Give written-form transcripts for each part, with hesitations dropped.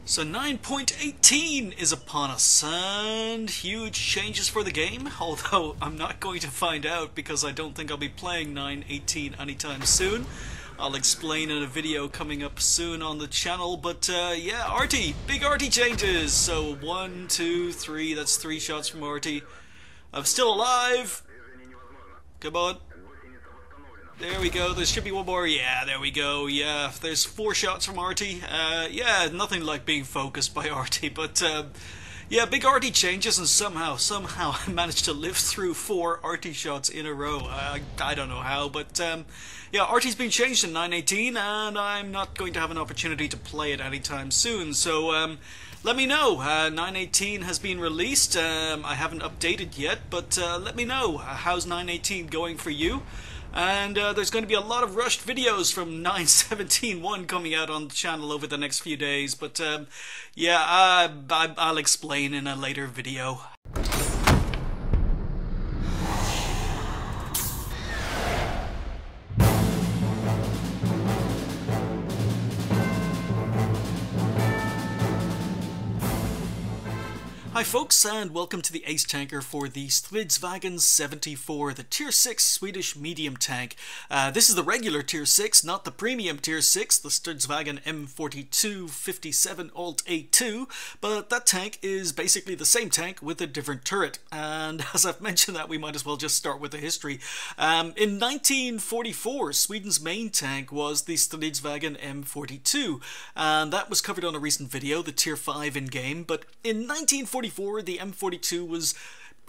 So 9.18 is upon us, and huge changes for the game, although I'm not going to find out because I don't think I'll be playing 9.18 anytime soon. I'll explain in a video coming up soon on the channel, but yeah, Artie! Big Artie changes! So 1, 2, 3, that's 3 shots from Artie. I'm still alive! Come on. There we go, there should be one more. Yeah, there we go. Yeah, there's 4 shots from Artie. Yeah, nothing like being focused by Artie, but yeah, big Artie changes, and somehow I managed to live through 4 Artie shots in a row. I don't know how, but yeah, Artie's been changed in 9.18, and I'm not going to have an opportunity to play it anytime soon, so let me know. 9.18 has been released. I haven't updated yet, but let me know. How's 9.18 going for you? And there's going to be a lot of rushed videos from 9.17.1 coming out on the channel over the next few days, but yeah, I'll explain in a later video. Hi folks, and welcome to the Ace Tanker for the Stridsvagn 74, the Tier 6 Swedish medium tank. This is the regular Tier 6, not the premium Tier 6, the Stridsvagn M42 57 Alt A.1, but that tank is basically the same tank with a different turret. And as I've mentioned that, we might as well just start with the history. In 1944, Sweden's main tank was the Stridsvagn M42, and that was covered on a recent video, the Tier 5 in-game, but in 1944, the M42 was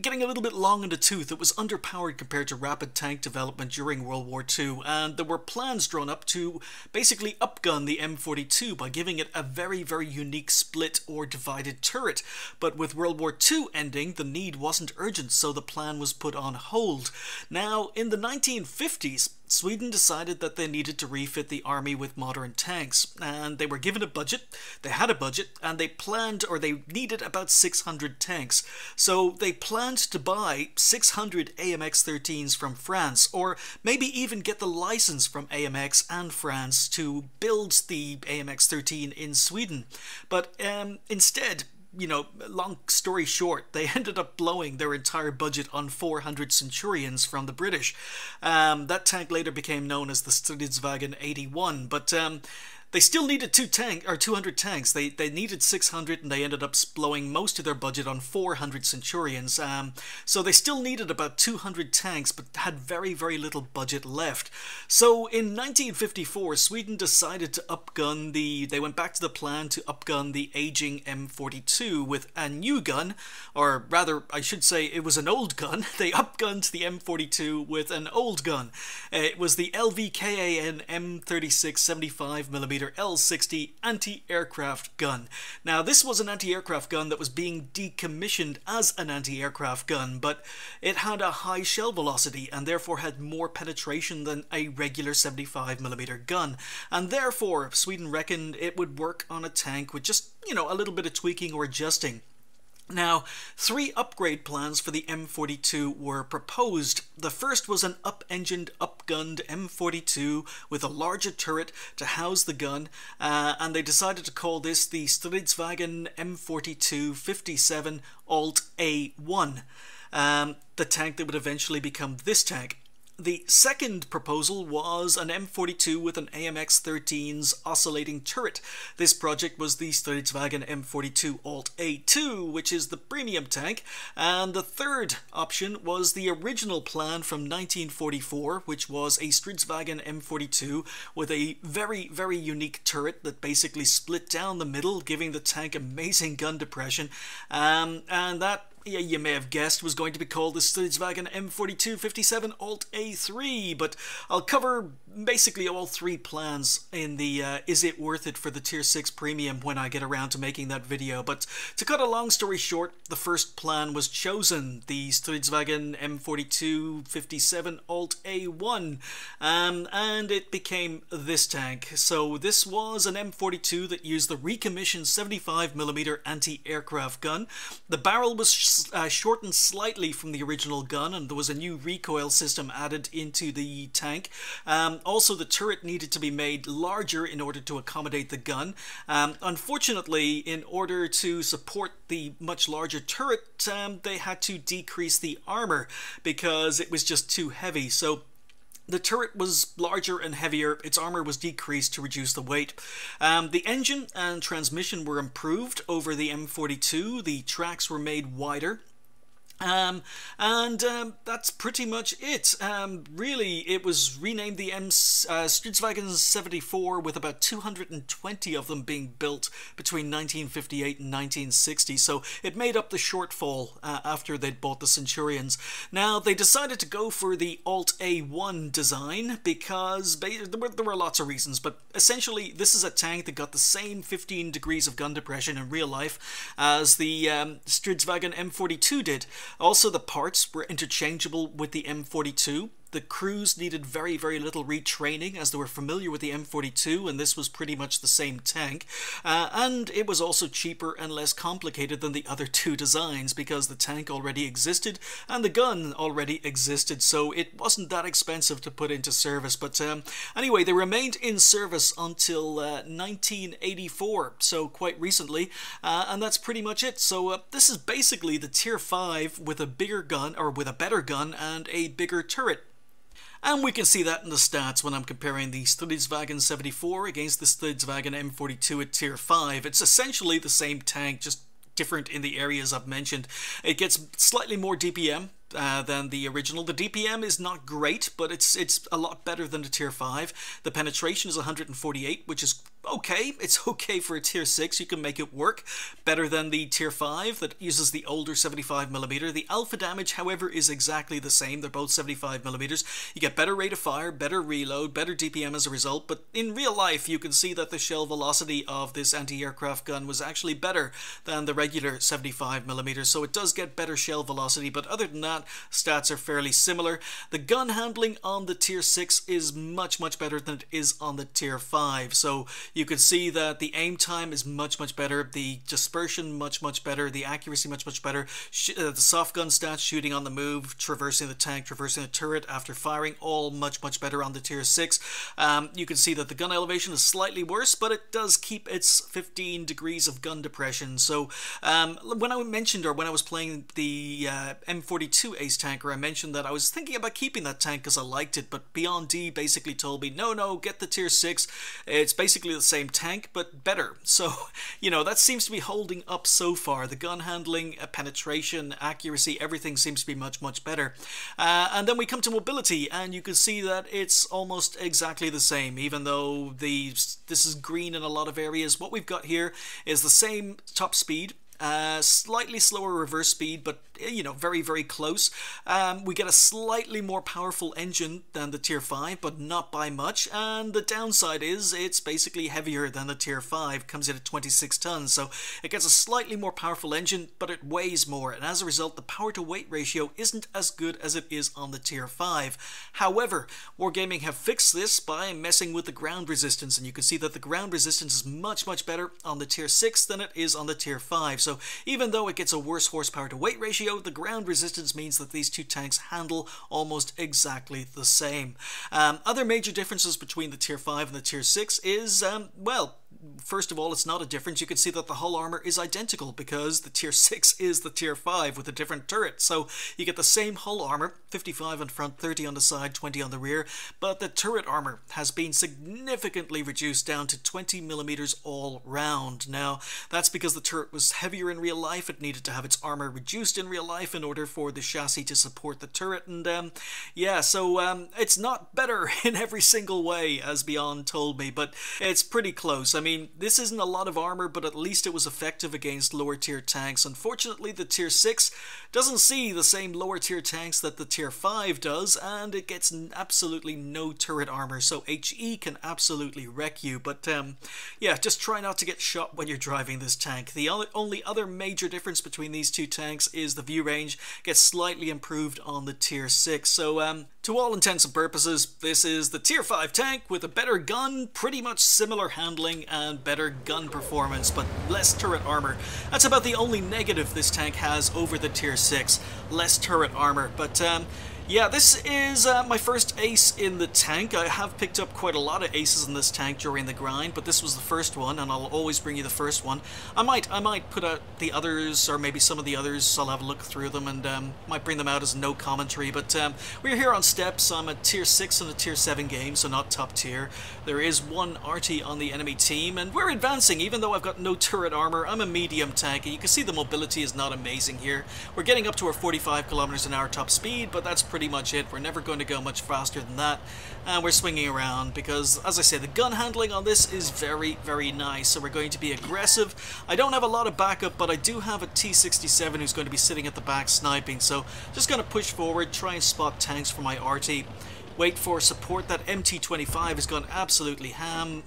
getting a little bit long in the tooth. It was underpowered compared to rapid tank development during World War II, and there were plans drawn up to basically upgun the M42 by giving it a very, very unique split or divided turret. But with World War II ending, the need wasn't urgent, so the plan was put on hold. Now, in the 1950s, Sweden decided that they needed to refit the army with modern tanks, and they were given a budget, they had a budget, and they planned, or they needed about 600 tanks. So they planned to buy 600 AMX-13s from France, or maybe even get the license from AMX and France to build the AMX-13 in Sweden. But instead, you know, long story short, they ended up blowing their entire budget on 400 Centurions from the British. That tank later became known as the Strv A.1, but they still needed 200 tanks. They needed 600, and they ended up blowing most of their budget on 400 Centurions. So they still needed about 200 tanks, but had very, very little budget left. So in 1954, Sweden decided to upgun they went back to the plan to upgun the aging M42 with a new gun, or rather, I should say it was an old gun. They upgunned the M42 with an old gun. It was the LVKAN M36 75mm L60 anti-aircraft gun. Now, this was an anti-aircraft gun that was being decommissioned as an anti-aircraft gun, but it had a high shell velocity and therefore had more penetration than a regular 75mm gun, and therefore Sweden reckoned it would work on a tank with just, you know, a little bit of tweaking or adjusting. Now, 3 upgrade plans for the M42 were proposed. The first was an up-engined, up-gunned M42 with a larger turret to house the gun, and they decided to call this the Stridsvagn M42 57 Alt A.1, the tank that would eventually become this tank. The second proposal was an M42 with an AMX-13's oscillating turret. This project was the Stridsvagn M42 Alt A.2, which is the premium tank, and the third option was the original plan from 1944, which was a Stridsvagn M42 with a very, very unique turret that basically split down the middle, giving the tank amazing gun depression, and that, you may have guessed, was going to be called the Stridsvagn M42 57 Alt A.3, but I'll cover basically all 3 plans in the Is It Worth It for the Tier 6 Premium when I get around to making that video. But to cut a long story short, the first plan was chosen, the Stridsvagn M42 57 Alt A.1, and it became this tank. So this was an M42 that used the recommissioned 75mm anti-aircraft gun. The barrel was shortened slightly from the original gun, and there was a new recoil system added into the tank. Also, the turret needed to be made larger in order to accommodate the gun. Unfortunately, in order to support the much larger turret, they had to decrease the armor because it was just too heavy. So the turret was larger and heavier, its armor was decreased to reduce the weight. The engine and transmission were improved over the M42, the tracks were made wider. That's pretty much it. Really, it was renamed the Stridsvagen 74, with about 220 of them being built between 1958 and 1960, so it made up the shortfall after they'd bought the Centurions. Now, they decided to go for the Alt A.1 design because there were lots of reasons, but essentially this is a tank that got the same 15 degrees of gun depression in real life as the Stridsvagen M42 did. Also, the parts were interchangeable with the M42. The crews needed very, very little retraining as they were familiar with the M42, and this was pretty much the same tank. And it was also cheaper and less complicated than the other two designs because the tank already existed and the gun already existed, so it wasn't that expensive to put into service. But anyway, they remained in service until 1984, so quite recently, and that's pretty much it. So this is basically the Tier 5 with a bigger gun, or with a better gun and a bigger turret. And we can see that in the stats when I'm comparing the Stridsvagen 74 against the Stridsvagen M42 at Tier 5. It's essentially the same tank, just different in the areas I've mentioned. It gets slightly more DPM than the original. The DPM is not great, but it's a lot better than the Tier 5. The penetration is 148, which is okay. It's okay for a Tier 6. You can make it work. Better than the Tier 5 that uses the older 75mm. The alpha damage, however, is exactly the same. They're both 75mm. You get better rate of fire, better reload, better DPM as a result, but in real life you can see that the shell velocity of this anti-aircraft gun was actually better than the regular 75mm, so it does get better shell velocity, but other than that, stats are fairly similar. The gun handling on the Tier 6 is much, much better than it is on the Tier 5, so you can see that the aim time is much, much better, the dispersion much, much better, the accuracy much, much better, the soft gun stats, shooting on the move, traversing the tank, traversing the turret after firing, all much, much better on the Tier 6. You can see that the gun elevation is slightly worse, but it does keep its 15 degrees of gun depression. So when I mentioned, or when I was playing the M42 Ace Tanker, I mentioned that I was thinking about keeping that tank because I liked it, but Beyond D basically told me, no, get the Tier 6. It's basically the same tank, but better. So, you know, that seems to be holding up so far. The gun handling, penetration, accuracy, everything seems to be much, much better. And then we come to mobility, and you can see that it's almost exactly the same, even though this is green in a lot of areas. What we've got here is the same top speed, slightly slower reverse speed, but you know, very, very close. We get a slightly more powerful engine than the Tier 5, but not by much, and the downside is it's basically heavier than the Tier 5, comes in at 26 tons, so it gets a slightly more powerful engine, but it weighs more, and as a result the power to weight ratio isn't as good as it is on the Tier 5. However, Wargaming have fixed this by messing with the ground resistance, and you can see that the ground resistance is much, much better on the Tier 6 than it is on the Tier 5, so even though it gets a worse horsepower to weight ratio, the ground resistance means that these two tanks handle almost exactly the same. Other major differences between the Tier 5 and the Tier 6 is, well, first of all, it's not a difference. You can see that the hull armor is identical because the Tier 6 is the Tier 5 with a different turret. So you get the same hull armor, 55 on front, 30 on the side, 20 on the rear, but the turret armor has been significantly reduced down to 20mm all round. Now, that's because the turret was heavier in real life. It needed to have its armor reduced in real life in order for the chassis to support the turret, and yeah, so it's not better in every single way, as Beyond told me, but it's pretty close. I mean, this isn't a lot of armor, but at least it was effective against lower tier tanks. Unfortunately, the Tier 6 doesn't see the same lower tier tanks that the Tier 5 does, and it gets absolutely no turret armor, so HE can absolutely wreck you, but yeah, just try not to get shot when you're driving this tank. The only other major difference between these two tanks is the view range gets slightly improved on the Tier 6, so To all intents and purposes, this is the Tier 5 tank with a better gun, pretty much similar handling and better gun performance, but less turret armor. That's about the only negative this tank has over the Tier 6, less turret armor. But yeah, this is my first ace in the tank. I have picked up quite a lot of aces in this tank during the grind, but this was the first one, and I'll always bring you the first one. I might put out the others, or maybe some of the others. I'll have a look through them and might bring them out as no commentary. But we're here on steps. I'm a Tier 6 and a Tier 7 game, so not top tier. There is one arty on the enemy team, and we're advancing. Even though I've got no turret armor, I'm a medium tank, and you can see the mobility is not amazing here. We're getting up to our 45 kilometers an hour top speed, but that's pretty much it. We're never going to go much faster than that, and we're swinging around because, as I say, the gun handling on this is very, very nice. So we're going to be aggressive. I don't have a lot of backup, but I do have a T-67 who's going to be sitting at the back sniping, so just going to push forward, try and spot tanks for my RT, wait for support. That MT-25 has gone absolutely ham,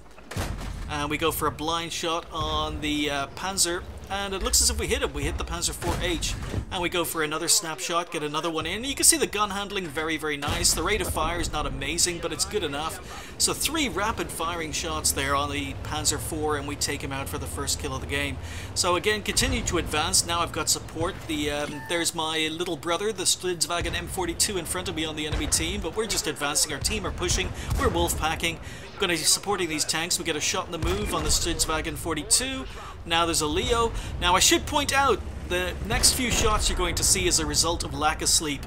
and we go for a blind shot on the Panzer, and it looks as if we hit him. We hit the Panzer IV-H, and we go for another snapshot, get another one in. You can see the gun handling very, very nice. The rate of fire is not amazing, but it's good enough. So 3 rapid firing shots there on the Panzer IV, and we take him out for the first kill of the game. So again, continue to advance. Now I've got support. There's my little brother, the Strv M42, in front of me on the enemy team, but we're just advancing. Our team are pushing. We're wolf packing. Going to be supporting these tanks. We get a shot in the move on the Strv 42. Now there's a Leo. Now I should point out, the next few shots you're going to see is a result of lack of sleep.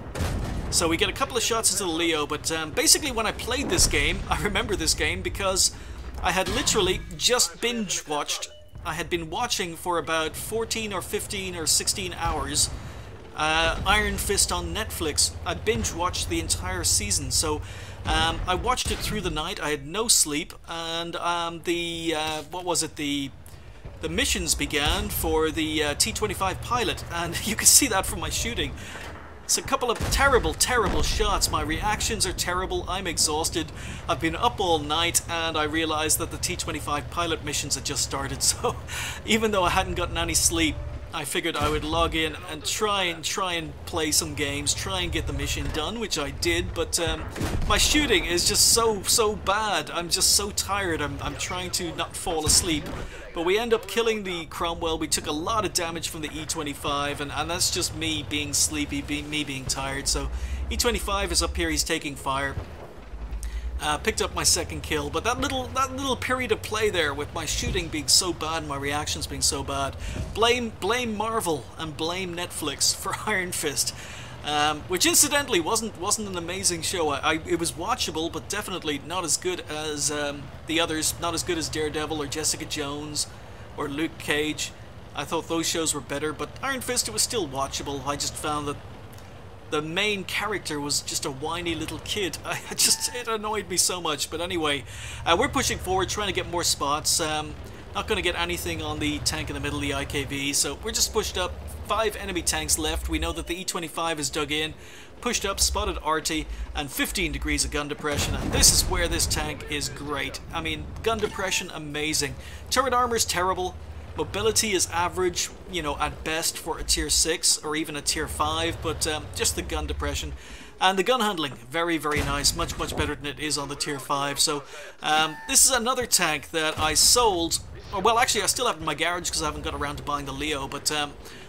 So we get a couple of shots into the Leo, but basically when I played this game, I remember this game because I had literally just binge watched. I had been watching for about 14 or 15 or 16 hours Iron Fist on Netflix. I binge watched the entire season, so I watched it through the night. I had no sleep, and what was it, the missions began for the T-25 pilot, and you can see that from my shooting. It's a couple of terrible, terrible shots. My reactions are terrible. I'm exhausted. I've been up all night, and I realized that the T-25 pilot missions had just started, so even though I hadn't gotten any sleep, I figured I would log in and try and play some games, try and get the mission done, which I did, but my shooting is just so bad. I'm just so tired. I'm trying to not fall asleep. But we end up killing the Cromwell. We took a lot of damage from the E-25, and that's just me being sleepy, me being tired. So E-25 is up here, he's taking fire. Picked up my second kill, but that little period of play there with my shooting being so bad and my reactions being so bad, blame Marvel and blame Netflix for Iron Fist, which incidentally wasn't an amazing show. It was watchable, but definitely not as good as the others, not as good as Daredevil or Jessica Jones or Luke Cage. I thought those shows were better, but Iron Fist, it was still watchable. I just found that the main character was just a whiny little kid. It annoyed me so much. But anyway, we're pushing forward, trying to get more spots. Not going to get anything on the tank in the middle of the IKV, so we're just pushed up. 5 enemy tanks left. We know that the E-25 is dug in, pushed up, spotted Arty, and 15 degrees of gun depression. And this is where this tank is great. I mean, gun depression, amazing. Turret armor is terrible. Mobility is average, you know, at best for a Tier 6 or even a Tier 5, but just the gun depression. And the gun handling, very, very nice, much better than it is on the Tier 5. So this is another tank that I sold, or well, actually I still have it in my garage because I haven't got around to buying the Leo, but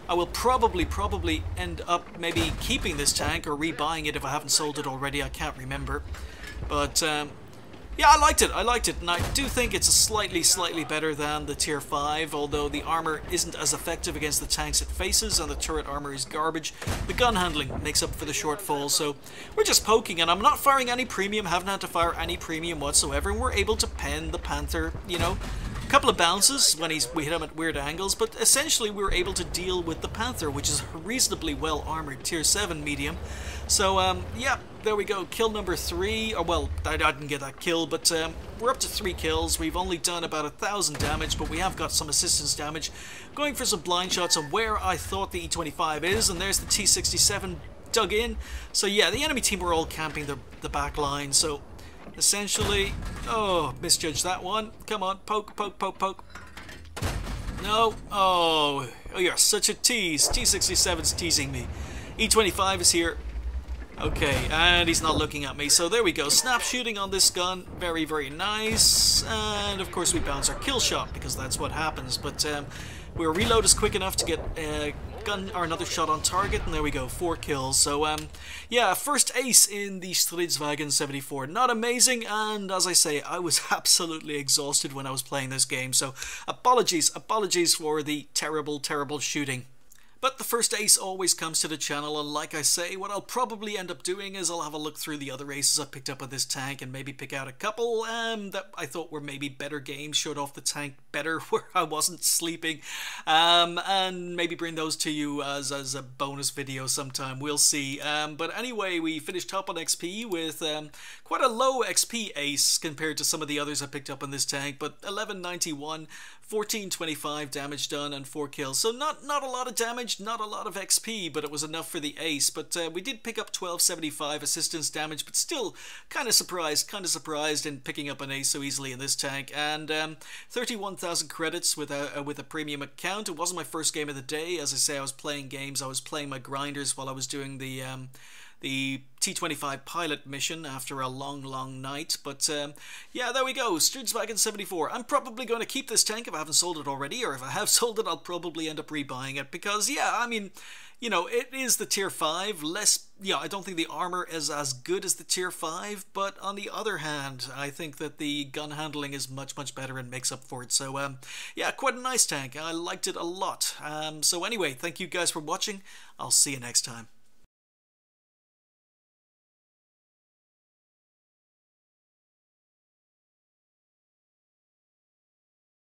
I will probably end up maybe keeping this tank or rebuying it if I haven't sold it already. I can't remember. But yeah, I liked it, and I do think it's slightly better than the Tier 5, although the armor isn't as effective against the tanks it faces, and the turret armor is garbage. The gun handling makes up for the shortfall, so we're just poking, and I'm not firing any premium, haven't had to fire any premium whatsoever, and we're able to pen the Panther, you know. A couple of bounces when we hit him at weird angles, but essentially we were able to deal with the Panther, which is a reasonably well armored Tier 7 medium. So yeah, there we go, kill number 3, or well, I didn't get that kill, but we're up to 3 kills. We've only done about 1,000 damage, but we have got some assistance damage. Going for some blind shots on where I thought the E-25 is, and there's the T-67 dug in. So yeah, the enemy team were all camping the back line, so essentially, oh, misjudged that one. Come on, poke. No, oh, you're such a tease. T-67's teasing me. E-25 is here. Okay, and he's not looking at me, so there we go. Snap shooting on this gun, very, very nice. And of course we bounce our kill shot, because that's what happens. But our reload is quick enough to get gun or another shot on target, and there we go, 4 kills. So yeah, first ace in the Stridswagen 74. Not amazing, and as I say, I was absolutely exhausted when I was playing this game. So apologies for the terrible shooting. But the first ace always comes to the channel, and like I say, what I'll probably end up doing is I'll have a look through the other aces I picked up on this tank and maybe pick out a couple that I thought were maybe better games, showed off the tank better where I wasn't sleeping, and maybe bring those to you as a bonus video sometime. We'll see. But anyway, we finished top on XP with quite a low XP ace compared to some of the others I picked up on this tank, but 1191, 1425 damage done and 4 kills. So not a lot of damage, not a lot of XP, but it was enough for the ace. But we did pick up 1275 assistance damage, but still kind of surprised in picking up an ace so easily in this tank. And 31,000 credits with a premium account. It wasn't my first game of the day. As I say, I was playing games. I was playing my grinders while I was doing the T25 pilot mission after a long night. But yeah, there we go, Stridswagen 74. I'm probably going to keep this tank if I haven't sold it already, or if I have sold it, I'll probably end up rebuying it, because yeah, I mean, you know, it is the tier 5, I don't think the armor is as good as the tier 5, but on the other hand, I think that the gun handling is much better and makes up for it. So yeah, quite a nice tank. I liked it a lot. So anyway, thank you guys for watching. I'll see you next time.